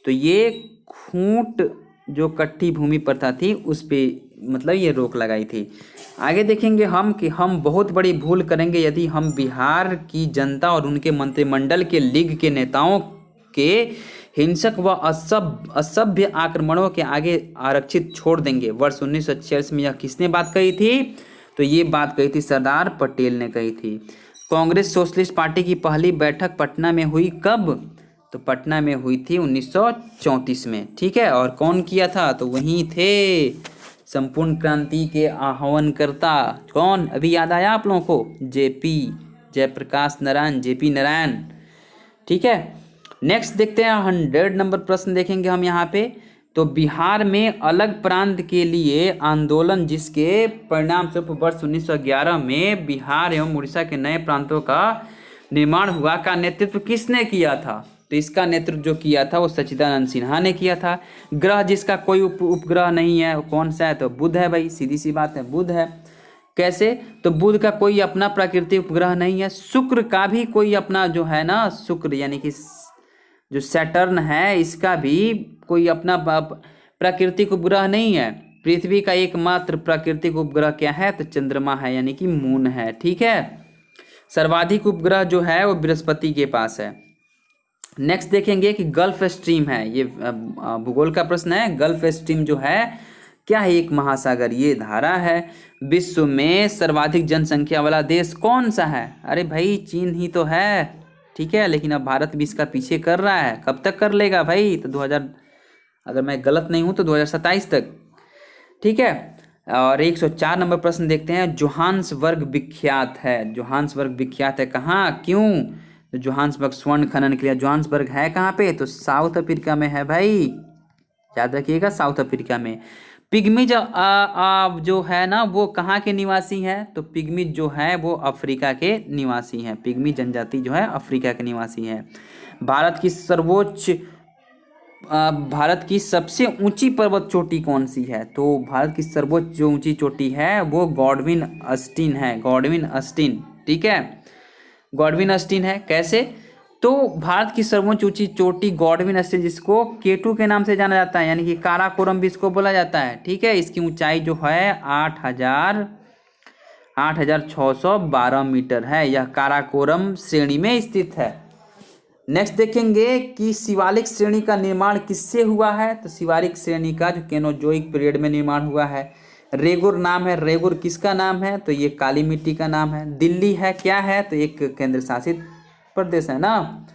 तो ये खूंट जो कट्टी भूमि प्रथा थी उस पे मतलब ये रोक लगाई थी। आगे देखेंगे हम कि हम बहुत बड़ी भूल करेंगे यदि हम बिहार की जनता और उनके मंत्रिमंडल के लीग के नेताओं के हिंसक व असभ्य आक्रमणों के आगे आरक्षित छोड़ देंगे। वर्ष 1946 में यह किसने बात कही थी? तो ये बात कही थी सरदार पटेल ने कही थी। कांग्रेस सोशलिस्ट पार्टी की पहली बैठक पटना में हुई कब? तो पटना में हुई थी 1934 में। ठीक है, और कौन किया था? तो वही थे संपूर्ण क्रांति के आह्वानकर्ता। कौन? अभी याद आया आप लोगों को? जयप्रकाश नारायण, JP नारायण। ठीक है, नेक्स्ट देखते हैं 100 नंबर प्रश्न देखेंगे हम यहाँ पे। तो बिहार में अलग प्रांत के लिए आंदोलन जिसके परिणाम स्वरूप वर्ष 1911 में बिहार एवं उड़ीसा के नए प्रांतों का निर्माण हुआ का नेतृत्व किसने किया था? तो इसका नेतृत्व जो किया था वो सच्चिदानंद सिन्हा ने किया था। ग्रह जिसका कोई उपग्रह नहीं है वो कौन सा है? तो बुध है भाई, सीधी सी बात है, बुध है। कैसे? तो बुध का कोई अपना प्राकृतिक उपग्रह नहीं है। शुक्र का भी कोई अपना जो है ना, शुक्र यानी कि जो सैटर्न है इसका भी कोई अपना प्राकृतिक उपग्रह नहीं है। पृथ्वी का एकमात्र प्राकृतिक उपग्रह क्या है? तो चंद्रमा है यानी कि मून है। ठीक है, सर्वाधिक उपग्रह जो है वो बृहस्पति के पास है। नेक्स्ट देखेंगे कि गल्फ स्ट्रीम है, ये भूगोल का प्रश्न है। गल्फ स्ट्रीम जो है क्या है? एक महासागर, ये धारा है। विश्व में सर्वाधिक जनसंख्या वाला देश कौन सा है? अरे भाई चीन ही तो है। ठीक है, लेकिन अब भारत भी इसका पीछे कर रहा है। कब तक कर लेगा भाई? तो 2000, अगर मैं गलत नहीं हूँ तो 2027 तक। ठीक है, और 104 नंबर प्रश्न देखते हैं। जोहान्सबर्ग विख्यात है, जोहान्सबर्ग विख्यात है कहाँ, क्यों? तो जोहान्सबर्ग स्वर्ण खनन के लिए। जोहान्सबर्ग है कहाँ पे? तो साउथ अफ्रीका में है भाई। याद रखिएगा, साउथ अफ्रीका में। पिग्मी जो है ना वो कहाँ के निवासी हैं? तो पिग्मी जो है वो अफ्रीका के निवासी हैं। पिग्मी जनजाति जो है अफ्रीका के निवासी हैं। भारत की सर्वोच्च भारत की सबसे ऊंची पर्वत चोटी कौन सी है? तो भारत की सर्वोच्च जो ऊंची चोटी है वो गॉडविन अस्टीन है। गॉडविन अस्टीन, ठीक है, गॉडविन अस्टीन है। कैसे? तो भारत की सर्वोच्च ऊंची चोटी गॉडविन अस्टीन, जिसको केटू के नाम से जाना जाता है, यानी कि काराकोरम भी इसको बोला जाता है, ठीक है। इसकी ऊंचाई जो है 8,612 मीटर है। यह काराकोरम श्रेणी में स्थित है। नेक्स्ट देखेंगे कि शिवालिक श्रेणी का निर्माण किससे हुआ है? तो शिवालिक श्रेणी का जो केनोजोइक पीरियड में निर्माण हुआ है। रेगुर नाम है। रेगुर किसका नाम है? तो ये काली मिट्टी का नाम है। दिल्ली है, क्या है? तो एक केंद्र शासित प्रदेश है ना।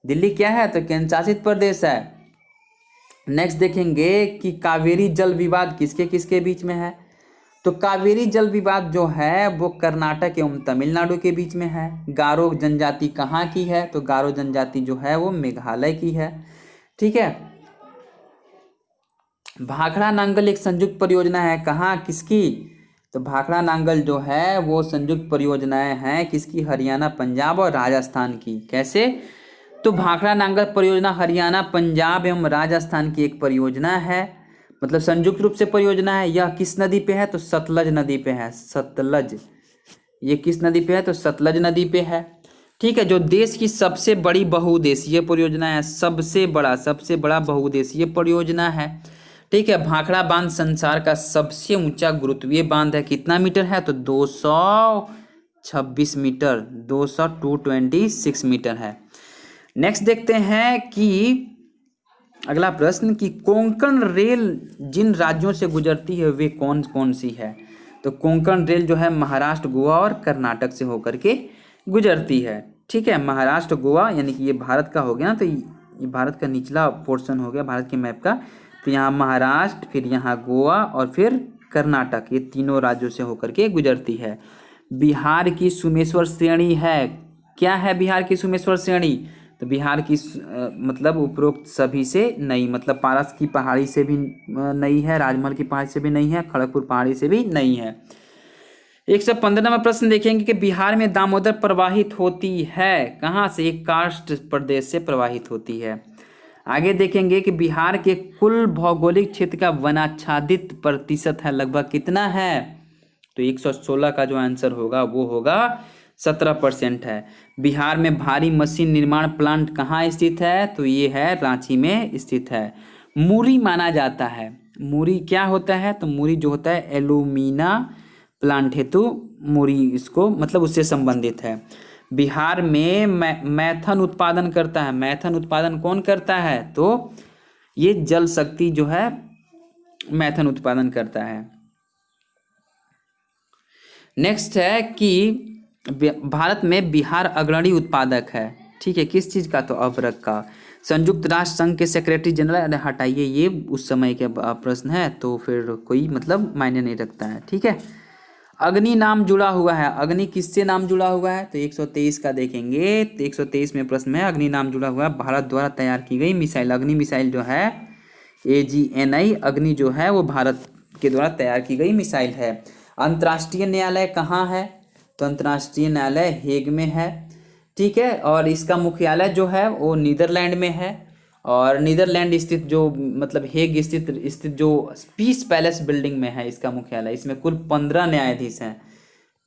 दिल्ली क्या है? तो केंद्र शासित प्रदेश है। नेक्स्ट देखेंगे कि कावेरी जल विवाद किसके किसके बीच में है? तो कावेरी जल विवाद जो है वो कर्नाटक एवं तमिलनाडु के बीच में है। गारो जनजाति कहाँ की है? तो गारो जनजाति जो है वो मेघालय की है, ठीक है। भाखड़ा नांगल एक संयुक्त परियोजना है, कहाँ, किसकी? तो भाखड़ा नांगल जो है वो संयुक्त परियोजनाएं हैं, किसकी? हरियाणा, पंजाब और राजस्थान की। कैसे? तो भाखड़ा नांगल परियोजना हरियाणा, पंजाब एवं राजस्थान की एक परियोजना है, मतलब संयुक्त रूप से परियोजना है। यह किस नदी पे है? तो सतलज नदी पे है। सतलज, ये किस नदी पे है? तो सतलज नदी पे है, ठीक है। जो देश की सबसे बड़ी बहुउद्देशीय परियोजना है, सबसे बड़ा बहुउद्देशीय परियोजना है, ठीक है। भाखड़ा बांध संसार का सबसे ऊंचा गुरुत्वीय बांध है। कितना मीटर है? तो 226 मीटर, 226 मीटर है। नेक्स्ट देखते हैं कि अगला प्रश्न कि कोंकण रेल जिन राज्यों से गुजरती है वे कौन कौन सी है? तो कोंकण रेल जो है महाराष्ट्र, गोवा और कर्नाटक से होकर के गुजरती है, ठीक है। महाराष्ट्र, गोवा, यानी कि ये भारत का हो गया ना, तो ये भारत का निचला पोर्शन हो गया भारत के मैप का। तो यहाँ महाराष्ट्र, फिर यहाँ गोवा और फिर कर्नाटक, ये तीनों राज्यों से होकर के गुजरती है। बिहार की सुमेश्वर श्रेणी है, क्या है बिहार की सुमेश्वर श्रेणी? तो बिहार की मतलब उपरोक्त सभी से नई, मतलब पारस की पहाड़ी से भी नई है, राजमहल की पहाड़ी से भी नई है, खड़गपुर पहाड़ी से भी नई है। 115वां प्रश्न देखेंगे कि बिहार में दामोदर प्रवाहित होती है कहाँ से? एक कास्ट प्रदेश से प्रवाहित होती है। आगे देखेंगे कि बिहार के कुल भौगोलिक क्षेत्र का वनाच्छादित प्रतिशत है लगभग कितना है? तो 116 का जो आंसर होगा वो होगा 17% है। बिहार में भारी मशीन निर्माण प्लांट कहाँ स्थित है? तो ये है रांची में स्थित है। मुरी माना जाता है। मुरी क्या होता है? तो मुरी जो होता है एलुमिना प्लांट हेतु मुरी, इसको मतलब उससे संबंधित है। बिहार में मैथन उत्पादन करता है। मैथन उत्पादन कौन करता है? तो ये जल शक्ति जो है मैथन उत्पादन करता है। नेक्स्ट है कि भारत में बिहार अग्रणी उत्पादक है, ठीक है, किस चीज़ का? तो अबरक का। संयुक्त राष्ट्र संघ के सेक्रेटरी जनरल, अरे हटाइए, ये उस समय के प्रश्न है तो फिर कोई मतलब मायने नहीं रखता है, ठीक है। अग्नि नाम जुड़ा हुआ है, अग्नि किससे नाम जुड़ा हुआ है? तो 123 का देखेंगे, तो 123 में प्रश्न है अग्नि नाम जुड़ा हुआ है भारत द्वारा तैयार की गई मिसाइल। अग्नि मिसाइल जो है AGNI अग्नि जो है वो भारत के द्वारा तैयार की गई मिसाइल है। अंतर्राष्ट्रीय न्यायालय कहाँ है? तो अंतर्राष्ट्रीय न्यायालय हेग में है, ठीक है। और इसका मुख्यालय जो है वो नीदरलैंड में है। और नीदरलैंड स्थित जो मतलब हेग स्थित जो पीस पैलेस बिल्डिंग में है इसका मुख्यालय। इसमें कुल 15 न्यायाधीश हैं।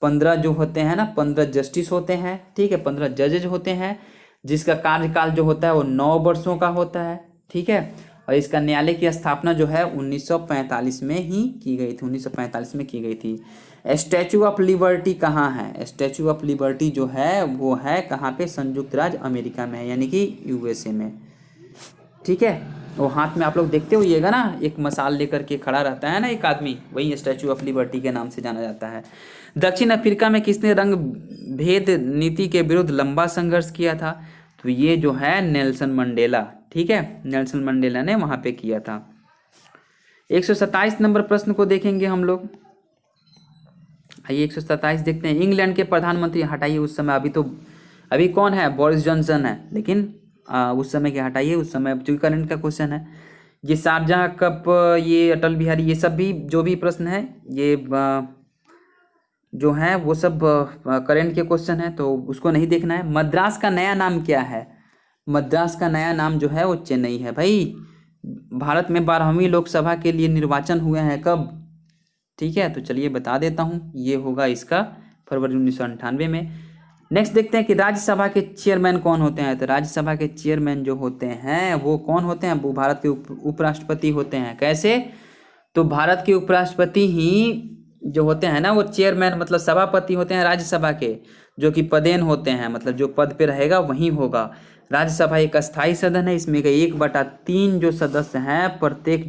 15 जो होते हैं ना, 15 जस्टिस होते हैं, ठीक है, 15 जजेज होते हैं, जिसका कार्यकाल जो होता है वो 9 वर्षों का होता है, ठीक है। और इसका न्यायालय की स्थापना जो है 1945 में ही की गई थी, 1945 में की गई थी। स्टैचू ऑफ लिबर्टी कहाँ है? स्टैचू ऑफ लिबर्टी जो है वो है कहाँ पे? संयुक्त राज्य अमेरिका में है, यानी कि USA में, ठीक है। वो हाथ में आप लोग देखते होइएगा ना, एक मसाल लेकर के खड़ा रहता है ना एक आदमी, वही स्टैचू ऑफ लिबर्टी के नाम से जाना जाता है। दक्षिण अफ्रीका में किसने रंग भेद नीति के विरुद्ध लंबा संघर्ष किया था? तो ये जो है नेल्सन मंडेला, ठीक है, नेल्सन मंडेला ने वहां पे किया था। 127 नंबर प्रश्न को देखेंगे हम लोग। आइए 127 देखते हैं। इंग्लैंड के प्रधानमंत्री, हटाइए उस समय, अभी कौन है? बोरिस जॉनसन है, लेकिन उस समय के हटाइए, उस समय चूंकि करंट का क्वेश्चन है। ये शारजाह कप, ये अटल बिहारी, ये सब भी जो भी प्रश्न है ये जो है वो सब करंट के क्वेश्चन है, तो उसको नहीं देखना है। मद्रास का नया नाम क्या है? मद्रास का नया नाम जो है वो चेन्नई है भाई। भारत में 12वीं लोकसभा के लिए निर्वाचन हुए हैं कब? ठीक है, तो चलिए बता देता हूँ, ये होगा इसका फरवरी 1998 में। नेक्स्ट देखते हैं कि राज्यसभा के चेयरमैन कौन होते हैं। तो राज्यसभा के चेयरमैन जो होते हैं वो कौन होते हैं? वो भारत के उपराष्ट्रपति होते हैं। कैसे? तो भारत के उपराष्ट्रपति ही जो होते हैं ना वो चेयरमैन मतलब सभापति होते हैं राज्यसभा के, जो कि पदेन होते हैं, मतलब जो पद पे रहेगा वही होगा। राज्यसभा एक अस्थायी सदन है, इसमें के 1/3 जो सदस्य हैं प्रत्येक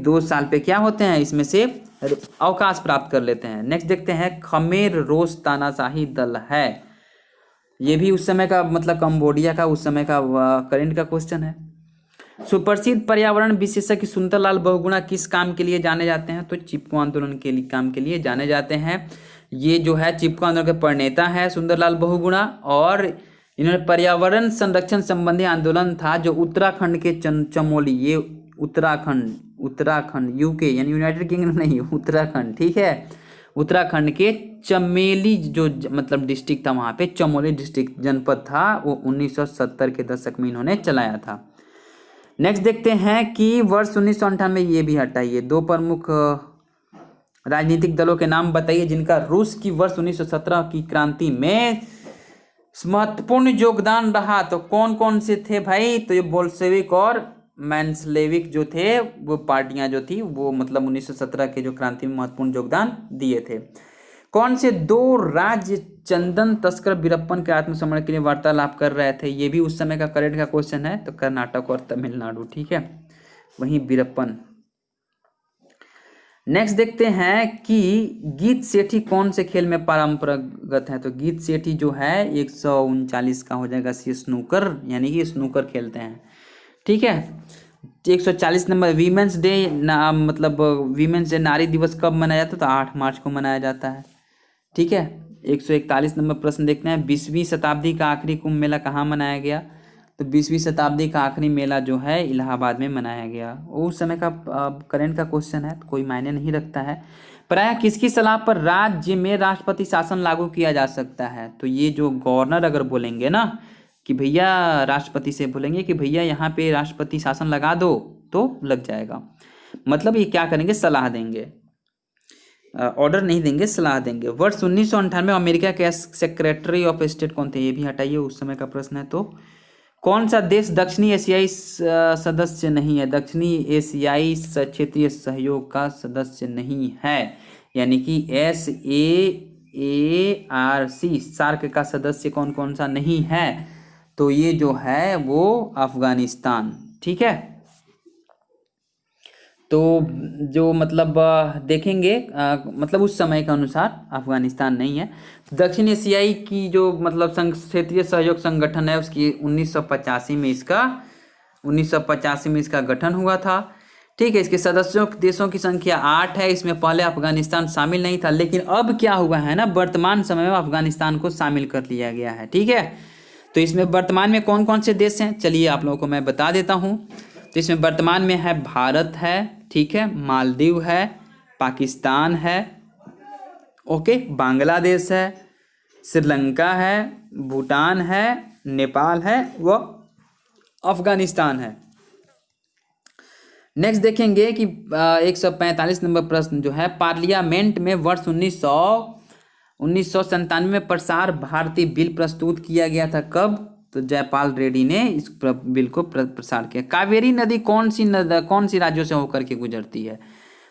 2 साल पे क्या होते हैं, इसमें से अवकाश प्राप्त कर लेते हैं। नेक्स्ट देखते हैं खमेर रोज तानाशाही दल है, ये भी उस समय का मतलब कंबोडिया का उस समय का करंट का क्वेश्चन है। सुप्रसिद्ध पर्यावरण विशेषज्ञ सुंदरलाल बहुगुणा किस काम के लिए जाने जाते हैं? तो चिपको आंदोलन के लिए काम के लिए जाने जाते हैं। ये जो है चिपको आंदोलन के प्रणेता है सुंदरलाल बहुगुणा, और इन्होंने पर्यावरण संरक्षण संबंधी आंदोलन था जो उत्तराखंड के चमोली, ये उत्तराखंड यूके यानी यूनाइटेड किंगडम नहीं, उत्तराखंड, ठीक है, उत्तराखंड के चमेली जो मतलब डिस्ट्रिक्ट था, वहां पे चमोली डिस्ट्रिक्ट जनपद था, वो 1970 के दशक में इन्होंने चलाया था। नेक्स्ट देखते हैं कि वर्ष 1998, ये भी हटाइए, 2 प्रमुख राजनीतिक दलों के नाम बताइए जिनका रूस की वर्ष 1917 की क्रांति में महत्वपूर्ण योगदान रहा। तो कौन कौन से थे भाई? तो ये बोल्शेविक और मेंशेविक जो थे वो पार्टियां जो थी वो मतलब 1917 के जो क्रांति में महत्वपूर्ण योगदान दिए थे। कौन से 2 राज्य चंदन तस्कर वीरप्पन के आत्मसमरण के लिए वार्तालाप कर रहे थे? ये भी उस समय का करंट का क्वेश्चन है, तो कर्नाटक और तमिलनाडु, ठीक है, वहीं वीरप्पन। नेक्स्ट देखते हैं कि गीत सेठी कौन से खेल में पारंपरिक है? तो गीत सेठी जो है 139 का हो जाएगा, स्नूकर, यानी कि स्नूकर खेलते हैं, ठीक है। 140 नंबर वीमेंस डे मतलब वीमेंस डे नारी दिवस कब मनाया जाता है? तो 8 मार्च को मनाया जाता है, ठीक है। 141 नंबर प्रश्न देखते हैं, 20वीं शताब्दी का आखिरी कुंभ मेला कहाँ मनाया गया? तो 20वीं शताब्दी का आखिरी मेला जो है इलाहाबाद में मनाया गया। उस समय का करंट का क्वेश्चन है, तो कोई मायने नहीं रखता है। प्रायः किसकी सलाह पर राज्य में राष्ट्रपति शासन लागू किया जा सकता है? तो ये जो गवर्नर अगर बोलेंगे ना कि भैया, राष्ट्रपति से बोलेंगे कि भैया यहाँ पे राष्ट्रपति शासन लगा दो, तो लग जाएगा। मतलब ये क्या करेंगे? सलाह देंगे, ऑर्डर नहीं देंगे, सलाह देंगे। वर्ष 1998 अमेरिका के सेक्रेटरी ऑफ स्टेट कौन थे? ये भी हटाइए, उस समय का प्रश्न है। तो कौन सा देश दक्षिणी एशियाई सदस्य नहीं है? दक्षिणी एशियाई क्षेत्रीय सहयोग का सदस्य नहीं है, यानी कि SAARC सार्क का सदस्य कौन कौन सा नहीं है? तो ये जो है वो अफगानिस्तान, ठीक है। तो जो मतलब देखेंगे मतलब उस समय के अनुसार अफगानिस्तान नहीं है। दक्षिण एशियाई की जो मतलब क्षेत्रीय सहयोग संगठन है उसकी 1985 में इसका गठन हुआ था, ठीक है। इसके सदस्यों देशों की संख्या 8 है। इसमें पहले अफगानिस्तान शामिल नहीं था, लेकिन अब क्या हुआ है ना, वर्तमान समय में अफगानिस्तान को शामिल कर लिया गया है, ठीक है। तो इसमें वर्तमान में कौन कौन से देश हैं, चलिए आप लोगों को मैं बता देता हूँ। तो इसमें वर्तमान में है भारत है, ठीक है, मालदीव है, पाकिस्तान है, ओके, बांग्लादेश है, श्रीलंका है, भूटान है, नेपाल है, व अफगानिस्तान है। नेक्स्ट देखेंगे कि 145 नंबर प्रश्न जो है, पार्लियामेंट में वर्ष 1997 में प्रसार भारती बिल प्रस्तुत किया गया था। कब? तो जयपाल रेड्डी ने इस बिल को प्रसार किया। कावेरी नदी कौन सी राज्यों से होकर के गुजरती है?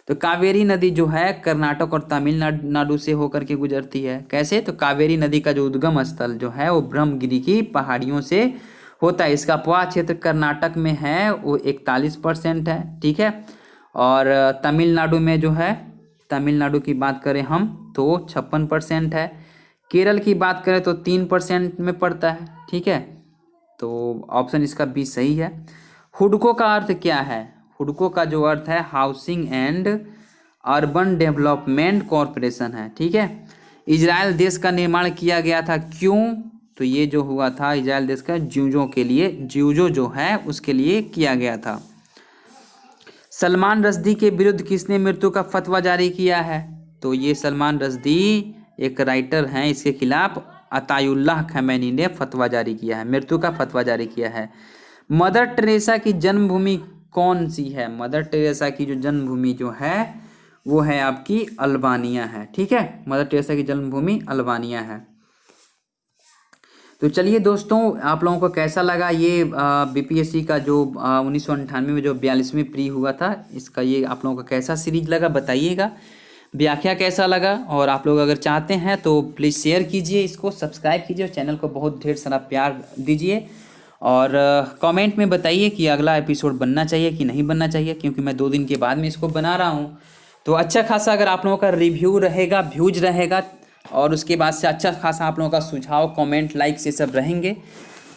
तो कावेरी नदी जो है कर्नाटक और तमिलनाडु से होकर के गुजरती है। कैसे? तो कावेरी नदी का जो उद्गम स्थल जो है वो ब्रह्मगिरी की पहाड़ियों से होता है। इसका अपवाह क्षेत्र कर्नाटक में है, वो 41% है, ठीक है। और तमिलनाडु में जो है, तमिलनाडु की बात करें हम तो 56% है। केरल की बात करें तो 3% में पड़ता है, ठीक है। तो ऑप्शन इसका बी सही है। हुडको का अर्थ क्या है? हुडको का जो अर्थ है housing and urban development corporation है, ठीक है। इजराइल देश का निर्माण किया गया था, क्यों? तो ये जो हुआ था इजराइल देश का ज्यूजों के लिए, ज्यूजो जो है उसके लिए किया गया था। सलमान रश्दी के विरुद्ध किसने मृत्यु का फतवा जारी किया है? तो ये सलमान रश्दी एक राइटर हैं, इसके खिलाफ अतायुल्लाह खमैनी ने फतवा जारी किया है, मृत्यु का फतवा जारी किया है। मदर टेरेसा की जन्मभूमि कौन सी है? मदर टेरेसा की जो जन्मभूमि जो है वो है आपकी अल्बानिया है। ठीक है, मदर टेरेसा की जन्मभूमि अल्बानिया है। तो चलिए दोस्तों, आप लोगों को कैसा लगा ये बीपीएससी का जो 1998 में जो 42वीं प्री हुआ था, इसका ये आप लोगों को कैसा सीरीज लगा बताइएगा, व्याख्या कैसा लगा। और आप लोग अगर चाहते हैं तो प्लीज़ शेयर कीजिए, इसको सब्सक्राइब कीजिए और चैनल को बहुत ढेर सारा प्यार दीजिए। और कमेंट में बताइए कि अगला एपिसोड बनना चाहिए कि नहीं बनना चाहिए, क्योंकि मैं 2 दिन के बाद में इसको बना रहा हूँ। तो अच्छा खासा अगर आप लोगों का रिव्यू रहेगा, व्यूज रहेगा, और उसके बाद से अच्छा खासा आप लोगों का सुझाव, कमेंट, लाइक से सब रहेंगे,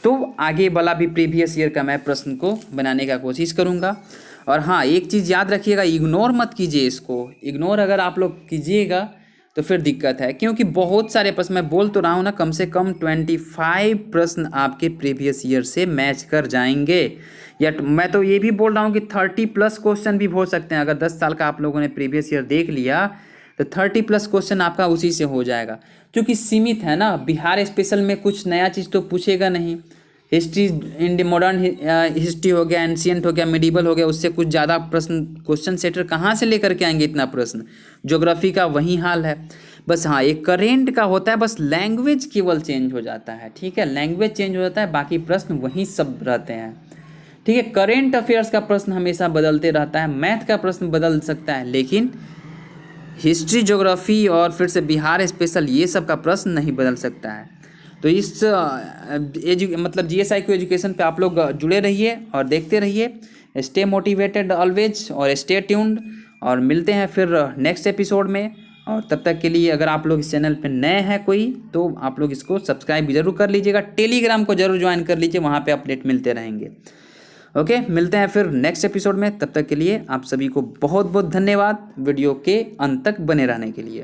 तो आगे वाला भी प्रीवियस ईयर का मैं प्रश्न को बनाने का कोशिश करूँगा। और हाँ, एक चीज़ याद रखिएगा, इग्नोर मत कीजिए इसको। इग्नोर अगर आप लोग कीजिएगा तो फिर दिक्कत है, क्योंकि बहुत सारे प्रश्न, मैं बोल तो रहा हूँ ना, कम से कम 25 प्रश्न आपके प्रीवियस ईयर से मैच कर जाएंगे। या मैं तो ये भी बोल रहा हूँ कि 30+ क्वेश्चन भी हो सकते हैं। अगर 10 साल का आप लोगों ने प्रीवियस ईयर देख लिया तो 30+ क्वेश्चन आपका उसी से हो जाएगा, क्योंकि सीमित है ना। बिहार स्पेशल में कुछ नया चीज़ तो पूछेगा नहीं। हिस्ट्री, इंडियन मॉडर्न हिस्ट्री हो गया, एंशियंट हो गया, मिडिवल हो गया, उससे कुछ ज़्यादा प्रश्न क्वेश्चन सेटर कहाँ से लेकर के आएंगे इतना प्रश्न। ज्योग्राफी का वही हाल है। बस हाँ, एक करेंट का होता है, बस लैंग्वेज केवल चेंज हो जाता है। ठीक है, लैंग्वेज चेंज हो जाता है, बाकी प्रश्न वही सब रहते हैं। ठीक है, करेंट अफेयर्स का प्रश्न हमेशा बदलते रहता है, मैथ का प्रश्न बदल सकता है, लेकिन हिस्ट्री, ज्योग्राफी और फिर से बिहार स्पेशल, ये सब का प्रश्न नहीं बदल सकता है। तो इस मतलब GSIQ एजुकेशन पे आप लोग जुड़े रहिए और देखते रहिए। स्टे मोटिवेटेड ऑलवेज और स्टे ट्यून्ड, और मिलते हैं फिर नेक्स्ट एपिसोड में। और तब तक के लिए अगर आप लोग इस चैनल पे नए हैं कोई, तो आप लोग इसको सब्सक्राइब भी ज़रूर कर लीजिएगा। टेलीग्राम को ज़रूर ज्वाइन कर लीजिए, वहाँ पे अपडेट मिलते रहेंगे। ओके, मिलते हैं फिर नेक्स्ट एपिसोड में। तब तक के लिए आप सभी को बहुत बहुत धन्यवाद वीडियो के अंत तक बने रहने के लिए।